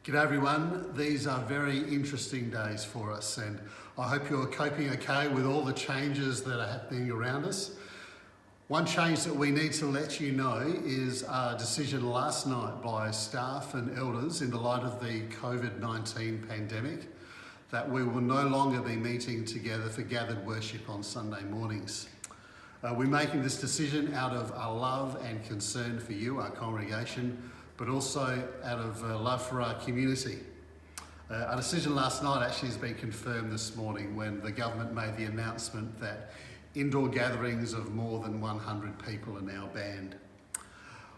G'day everyone, these are very interesting days for us and I hope you're coping okay with all the changes that are happening around us. One change that we need to let you know is a decision last night by staff and elders in the light of the COVID-19 pandemic that we will no longer be meeting together for gathered worship on Sunday mornings. We're making this decision out of our love and concern for you, our congregation, but also out of love for our community. Our decision last night actually has been confirmed this morning when the government made the announcement that indoor gatherings of more than 100 people are now banned.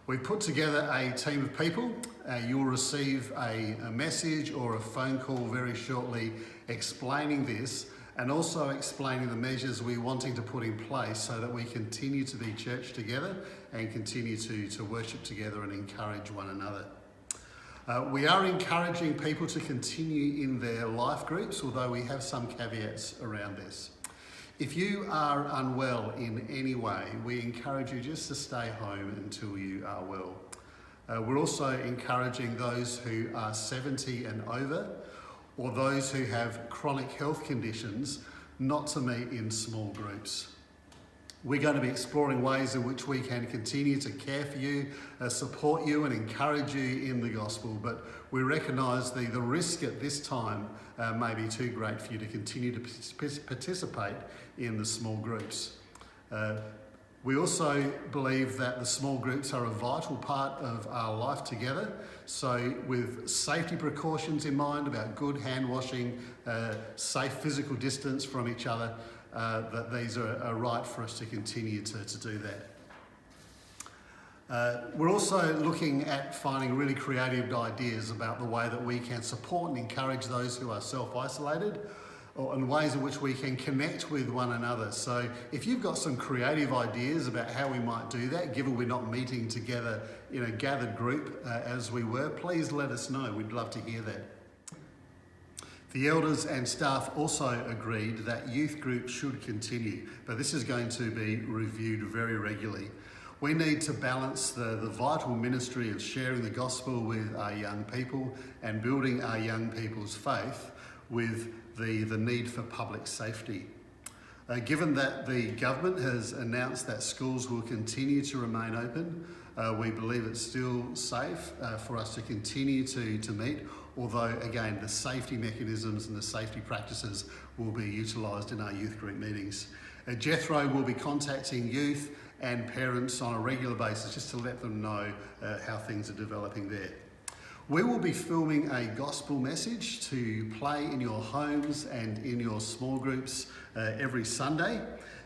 We've put together a team of people. You'll receive a message or a phone call very shortly explaining this and also explaining the measures we're wanting to put in place so that we continue to be church together and continue to worship together and encourage one another. We are encouraging people to continue in their life groups, although we have some caveats around this. If you are unwell in any way, we encourage you just to stay home until you are well. We're also encouraging those who are 70 and over, or those who have chronic health conditions, not to meet in small groups. We're going to be exploring ways in which we can continue to care for you, support you and encourage you in the gospel, but we recognise the risk at this time may be too great for you to continue to participate in the small groups. We also believe that the small groups are a vital part of our life together. So with safety precautions in mind about good hand washing, safe physical distance from each other, that these are right for us to continue to do that. We're also looking at finding really creative ideas about the way that we can support and encourage those who are self-isolated, and ways in which we can connect with one another. So if you've got some creative ideas about how we might do that, given we're not meeting together in a gathered group as we were, please let us know. We'd love to hear that. The elders and staff also agreed that youth groups should continue, but this is going to be reviewed very regularly. We need to balance the vital ministry of sharing the gospel with our young people and building our young people's faith with the need for public safety. Given that the government has announced that schools will continue to remain open, we believe it's still safe for us to continue to meet, although again the safety mechanisms and the safety practices will be utilised in our youth group meetings. Jethro will be contacting youth and parents on a regular basis just to let them know how things are developing there. We will be filming a gospel message to play in your homes and in your small groups every Sunday,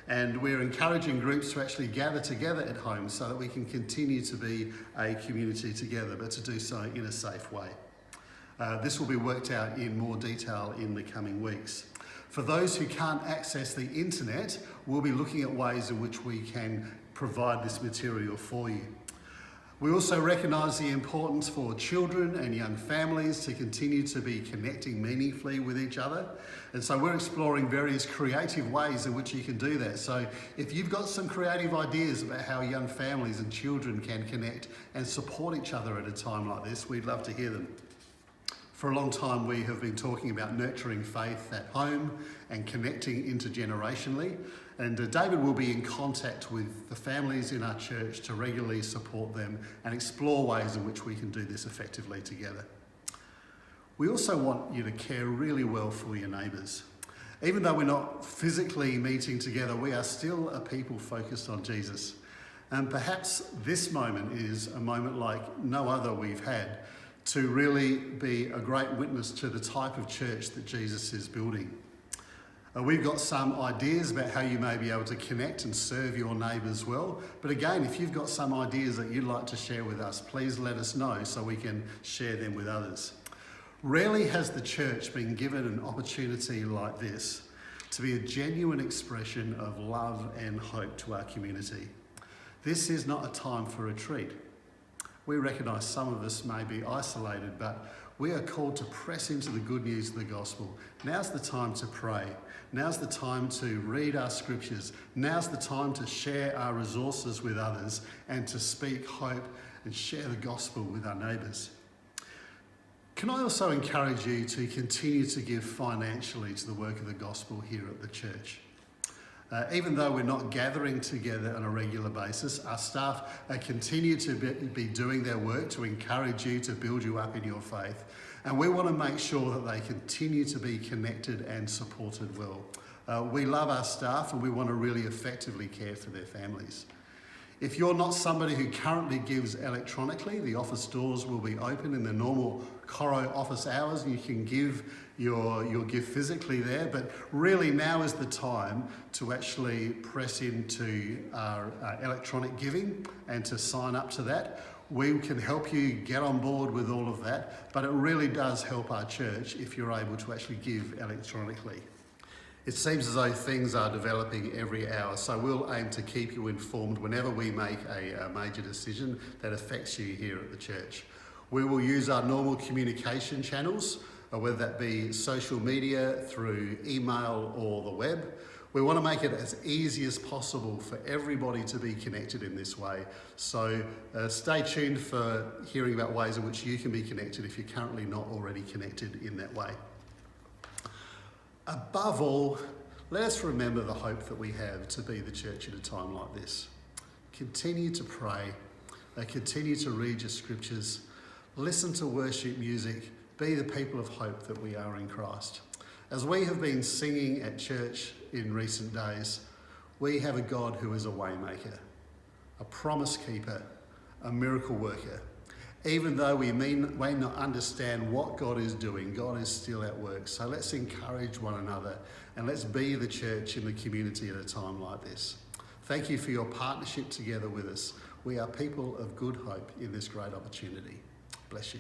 and we're encouraging groups to actually gather together at home so that we can continue to be a community together, but to do so in a safe way. This will be worked out in more detail in the coming weeks. For those who can't access the internet, we'll be looking at ways in which we can provide this material for you. We also recognise the importance for children and young families to continue to be connecting meaningfully with each other. And so we're exploring various creative ways in which you can do that. So if you've got some creative ideas about how young families and children can connect and support each other at a time like this, we'd love to hear them. For a long time, we have been talking about nurturing faith at home and connecting intergenerationally. And David will be in contact with the families in our church to regularly support them and explore ways in which we can do this effectively together. We also want you to care really well for your neighbours. Even though we're not physically meeting together, we are still a people focused on Jesus. And perhaps this moment is a moment like no other we've had to really be a great witness to the type of church that Jesus is building. We've got some ideas about how you may be able to connect and serve your neighbours well. But again, if you've got some ideas that you'd like to share with us, please let us know so we can share them with others. Rarely has the church been given an opportunity like this to be a genuine expression of love and hope to our community. This is not a time for retreat. We recognise some of us may be isolated, but we are called to press into the good news of the gospel. Now's the time to pray. Now's the time to read our scriptures. Now's the time to share our resources with others and to speak hope and share the gospel with our neighbours. Can I also encourage you to continue to give financially to the work of the gospel here at the church? Even though we're not gathering together on a regular basis, our staff continue to be doing their work to encourage you, to build you up in your faith. And we want to make sure that they continue to be connected and supported well. We love our staff and we want to really effectively care for their families. If you're not somebody who currently gives electronically, the office doors will be open in the normal Coro office hours and you can give your gift physically there, but really now is the time to actually press into our electronic giving and to sign up to that. We can help you get on board with all of that, but it really does help our church if you're able to actually give electronically. It seems as though things are developing every hour, so we'll aim to keep you informed whenever we make a major decision that affects you here at the church. We will use our normal communication channels, whether that be social media, through email or the web. We want to make it as easy as possible for everybody to be connected in this way. So stay tuned for hearing about ways in which you can be connected if you're currently not already connected in that way. Above all, let us remember the hope that we have to be the church at a time like this. Continue to pray, continue to read your scriptures, listen to worship music, be the people of hope that we are in Christ. As we have been singing at church in recent days, we have a God who is a waymaker, a promise keeper, a miracle worker. Even though we may not understand what God is doing, God is still at work. So let's encourage one another and let's be the church in the community at a time like this. Thank you for your partnership together with us. We are people of good hope in this great opportunity. Bless you.